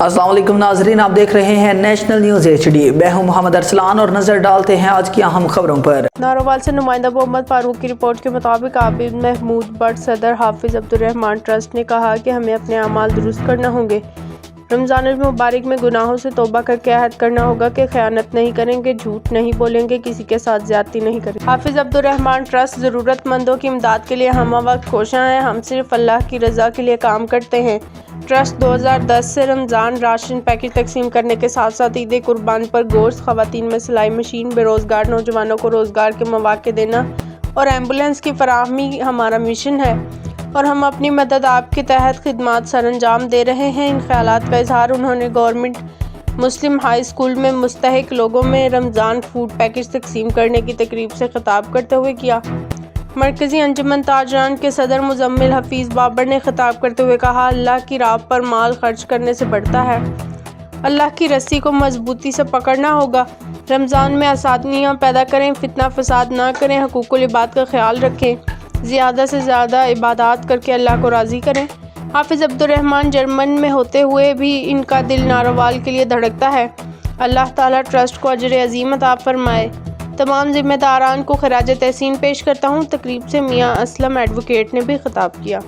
السلام علیکم ناظرین، آپ دیکھ رہے ہیں نیشنل نیوز HD۔ میں ہوں محمد ارسلان اور نظر ڈالتے ہیں آج کی اہم خبروں پر۔ ناروال سے نمائندہ محمد فاروق کی رپورٹ کے مطابق عابد محمود بٹ صدر حافظ عبدالرحمان ٹرسٹ نے کہا کہ ہمیں اپنے اعمال درست کرنا ہوں گے۔ رمضان المبارک میں گناہوں سے توبہ کر کے عہد کرنا ہوگا کہ خیانت نہیں کریں گے، جھوٹ نہیں بولیں گے، کسی کے ساتھ زیادتی نہیں کریں گے۔ حافظ عبدالرحمان ٹرسٹ ضرورت مندوں کی امداد کے لیے ہمہ وقت کوشاں ہے۔ ہم صرف اللہ کی رضا کے لیے کام کرتے ہیں۔ ٹرسٹ 2010 سے رمضان راشن پیکج تقسیم کرنے کے ساتھ ساتھ عید قربان پر گوشت، خواتین میں سلائی مشین، بے روزگار نوجوانوں کو روزگار کے مواقع دینا اور ایمبولینس کی فراہمی ہمارا مشن ہے، اور ہم اپنی مدد آپ کے تحت خدمات سر انجام دے رہے ہیں۔ ان خیالات کا اظہار انہوں نے گورنمنٹ مسلم ہائی اسکول میں مستحق لوگوں میں رمضان فوڈ پیکج تقسیم کرنے کی تقریب سے خطاب کرتے ہوئے کیا۔ مرکزی انجمن تاجران کے صدر مزمل حفیظ بابر نے خطاب کرتے ہوئے کہا، اللہ کی راہ پر مال خرچ کرنے سے بڑھتا ہے۔ اللہ کی رسی کو مضبوطی سے پکڑنا ہوگا۔ رمضان میں آسانیاں پیدا کریں، فتنہ فساد نہ کریں، حقوق العباد کا خیال رکھیں، زیادہ سے زیادہ عبادات کر کے اللہ کو راضی کریں۔ حافظ عبدالرحمان جرمن میں ہوتے ہوئے بھی ان کا دل ناروال کے لیے دھڑکتا ہے۔ اللہ تعالیٰ ٹرسٹ کو اجر عظیم عطا فرمائے۔ تمام ذمہ داران کو خراج تحسین پیش کرتا ہوں۔ تقریب سے میاں اسلم ایڈوکیٹ نے بھی خطاب کیا۔